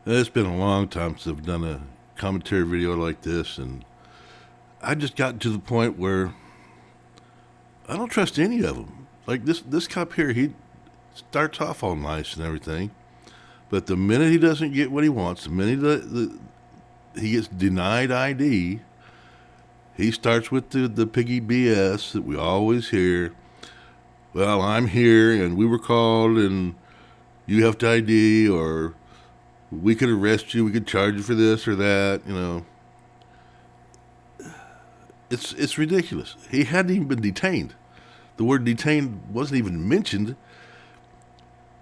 It's been a long time since I've done a commentary video like this, and I just got to the point where I don't trust any of them. Like this cop here, he starts off all nice and everything, but the minute he doesn't get what he wants, the minute he gets denied ID, he starts with the piggy BS that we always hear. Well, I'm here, and we were called, and you have to ID, or we could arrest you, we could charge you for this or that. It's ridiculous. He hadn't even been detained. The word detained wasn't even mentioned.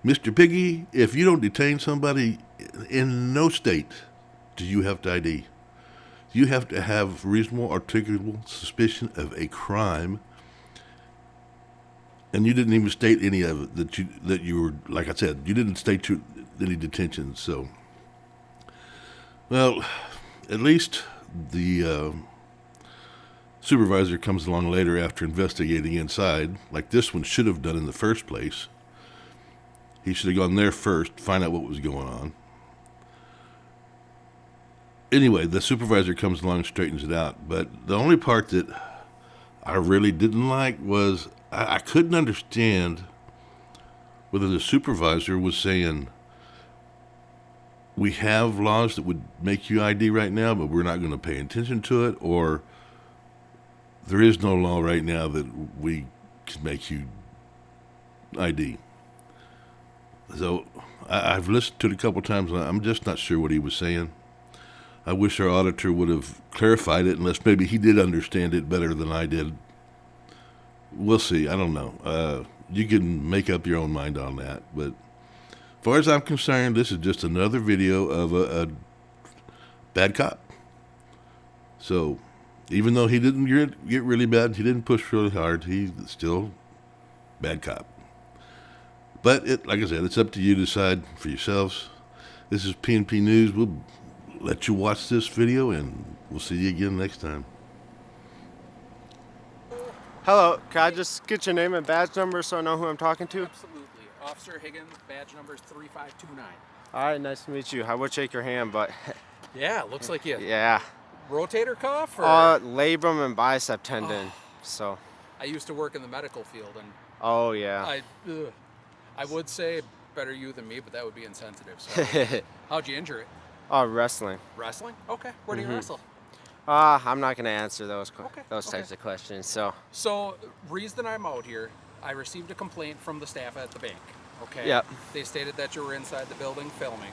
Mr. Piggy, if you don't detain somebody, in no state do you have to ID. You have to have reasonable, articulable suspicion of a crime, and you didn't even state any of it. That you were, like I said, you didn't state any detention. So, well, at least the supervisor comes along later after investigating inside, like this one should have done in the first place. He should have gone there first, find out what was going on. Anyway, the supervisor comes along and straightens it out. But the only part that I really didn't like was I couldn't understand whether the supervisor was saying, we have laws that would make you ID right now, but we're not going to pay attention to it, or there is no law right now that we can make you ID. So I've listened to it a couple times, and I'm just not sure what he was saying. I wish our auditor would have clarified it, unless maybe he did understand it better than I did. We'll see. I don't know. You can make up your own mind on that. But as far as I'm concerned, this is just another video of a bad cop. So even though he didn't get really bad, he didn't push really hard, he's still bad cop. But like I said, it's up to you to decide for yourselves. This is PNP News. We'll let you watch this video, and we'll see you again next time. Hello, can I just get your name and badge number so I know who I'm talking to? Absolutely. Officer Higgins, badge number is 3529. All right, nice to meet you. I would shake your hand, but Yeah, looks like you. yeah. Rotator cuff? Or? Labrum and bicep tendon. So. I used to work in the medical field, and Oh yeah. I would say better you than me, but that would be insensitive. So. How'd you injure it? Wrestling. Wrestling? Okay. Where do you wrestle? I'm not gonna answer those Okay, types of questions. So. So, reason I'm out here, I received a complaint from the staff at the bank. Okay. Yep. They stated that you were inside the building filming.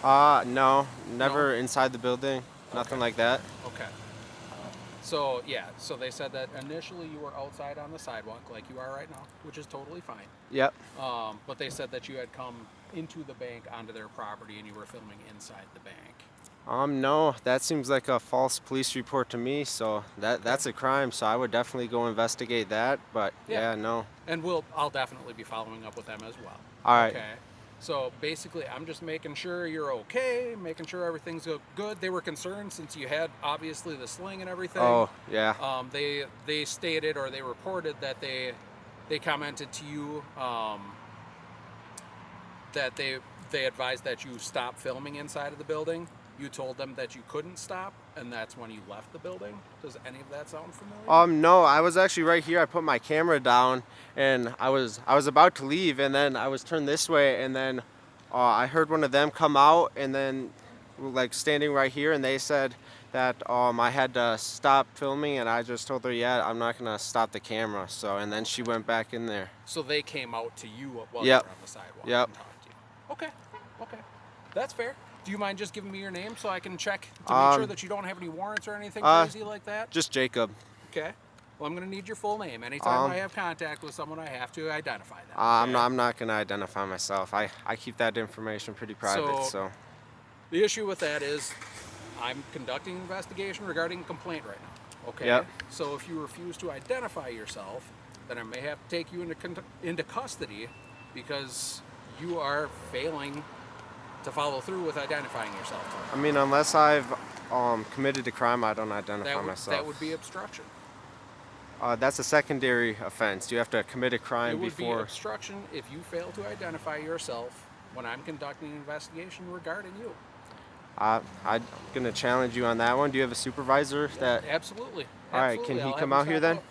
No, never No? inside the building. Nothing like that. Okay. So, yeah, so they said that initially you were outside on the sidewalk like you are right now, which is totally fine. Yep. But they said that you had come into the bank onto their property and you were filming inside the bank. No, that seems like a false police report to me. So that's a crime. So I would definitely go investigate that. But yeah, no. And I'll definitely be following up with them as well. All right. Okay. So basically, I'm just making sure you're okay, making sure everything's good. They were concerned since you had obviously the sling and everything. Oh yeah. They stated, or they reported that they commented to you that they advised that you stop filming inside of the building. You told them that you couldn't stop, and that's when you left the building. Does any of that sound familiar? No, I was actually right here. I put my camera down, and I was about to leave, and then I was turned this way, and then I heard one of them come out, and then like standing right here, and they said that I had to stop filming, and I just told her, yeah, I'm not gonna stop the camera. So, and then she went back in there. So they came out to you while Yep. you were on the sidewalk Yep. and talked to you. Okay, that's fair. Do you mind just giving me your name so I can check to make sure that you don't have any warrants or anything crazy like that? Just Jacob. Okay. Well, I'm going to need your full name. Anytime I have contact with someone, I have to identify them. I'm not gonna identify myself. I keep that information pretty private. So. The issue with that is I'm conducting an investigation regarding a complaint right now. Okay. Yep. So if you refuse to identify yourself, then I may have to take you into custody because you are failing to follow through with identifying yourself. I mean, unless I've committed a crime, I don't identify myself. That would be obstruction. That's a secondary offense. You have to commit a crime It would before. be obstruction if you fail to identify yourself when I'm conducting an investigation regarding you. I'm gonna challenge you on that one. Do you have a supervisor that? Absolutely. All right, Absolutely. can he I'll come have out him here stop then? out.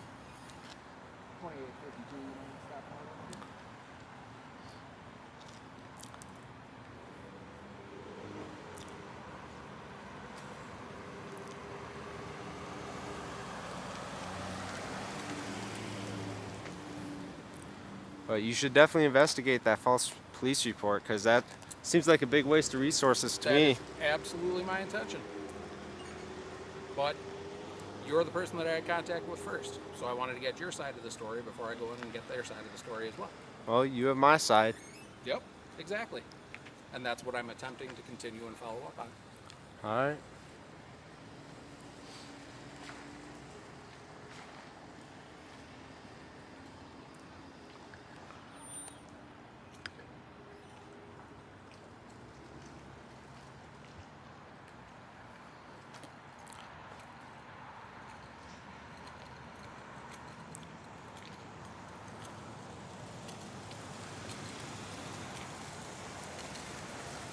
But you should definitely investigate that false police report because that seems like a big waste of resources to That me. is absolutely my intention. But you're the person that I had contact with first. So I wanted to get your side of the story before I go in and get their side of the story as well. Well, you have my side. Yep, exactly. And that's what I'm attempting to continue and follow up on. All right.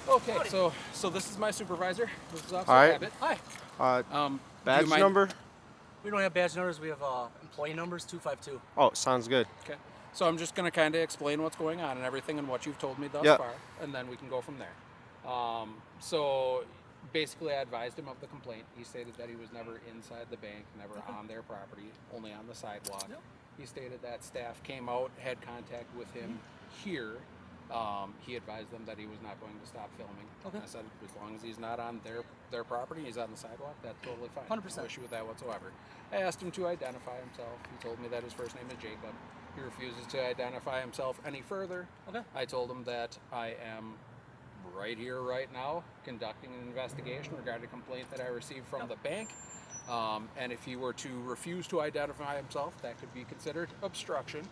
Okay, so this is my supervisor. This is Officer All right. Abbott. Hi. Do Badge you mind- number? We don't have badge numbers. We have employee numbers 252. Oh, sounds good. Okay. So I'm just going to kind of explain what's going on and everything and what you've told me thus Yep. far, and then we can go from there. So basically, I advised him of the complaint. He stated that he was never inside the bank, never on their property, only on the sidewalk. Yep. He stated that staff came out, had contact with him here. He advised them that he was not going to stop filming. Okay. I said, as long as he's not on their property, he's on the sidewalk, that's totally fine. 100%. No issue with that whatsoever. I asked him to identify himself. He told me that his first name is Jacob. He refuses to identify himself any further. Okay. I told him that I am right here, right now, conducting an investigation regarding a complaint that I received from the bank. And if he were to refuse to identify himself, that could be considered obstruction.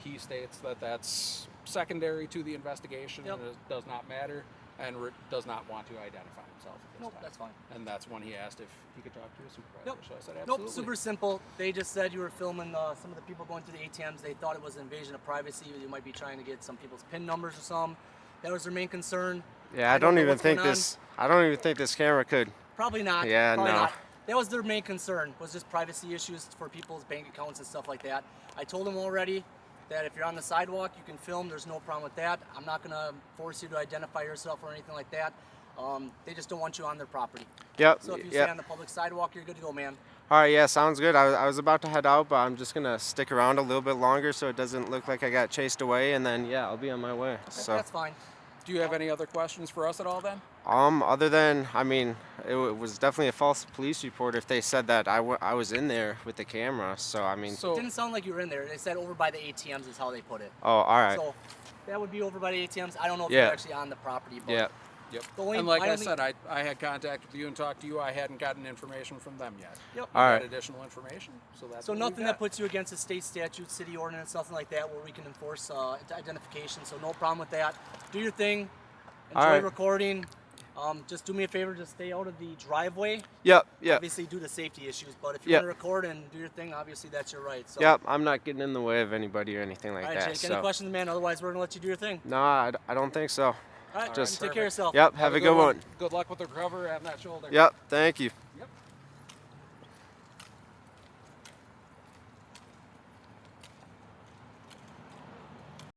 He states that that's secondary to the investigation Yep. and it does not matter and does not want to identify himself at this Nope, time. that's fine. And that's when he asked if he could talk to a supervisor. Nope. So I said absolutely. Nope, super simple. They just said you were filming some of the people going through the ATMs. They thought it was an invasion of privacy. You might be trying to get some people's PIN numbers or something. That was their main concern. Yeah, I don't don't know even what's think going on. this. I don't even think this camera could. Probably not. Yeah, Probably no. not. That was their main concern, was just privacy issues for people's bank accounts and stuff like that. I told them already that if you're on the sidewalk, you can film. There's no problem with that. I'm not going to force you to identify yourself or anything like that. They just don't want you on their property. Yep. So if you yep. stay on the public sidewalk, you're good to go, man. All right. Yeah, sounds good. I was about to head out, but I'm just gonna stick around a little bit longer so it doesn't look like I got chased away, and then yeah, I'll be on my way. So. That's fine. Do you have any other questions for us at all then? Other than, I mean, it was definitely a false police report if they said that I was in there with the camera. So, I mean, So Didn't sound like you were in there. They said over by the ATMs is how they put it. oh, all right. So that would be over by the ATMs. I don't know if Yeah. you're actually on the property, but Yeah. Yep. The only- And like my I only- said, I had contact with you and talked to you. I hadn't gotten information from them yet. Yep. I All got right. additional information, so that's So what nothing we've that got. puts you against a state statute, city ordinance, nothing like that, where we can enforce identification. So no problem with that. Do your thing. Enjoy All right. recording. Just do me a favor, just stay out of the driveway. Yep. Yep. Obviously, due to safety issues. But if you Yep. want to record and do your thing, obviously that's your right. So, Yep. I'm not getting in the way of anybody or anything like All right, that. Jake. Any So. questions, man? Otherwise, we're gonna let you do your thing. No, I don't think so. All right. Just- you take care of yourself. Yep. Have a good one. Good luck with the recovery on that shoulder. Yep. Thank you. Yep.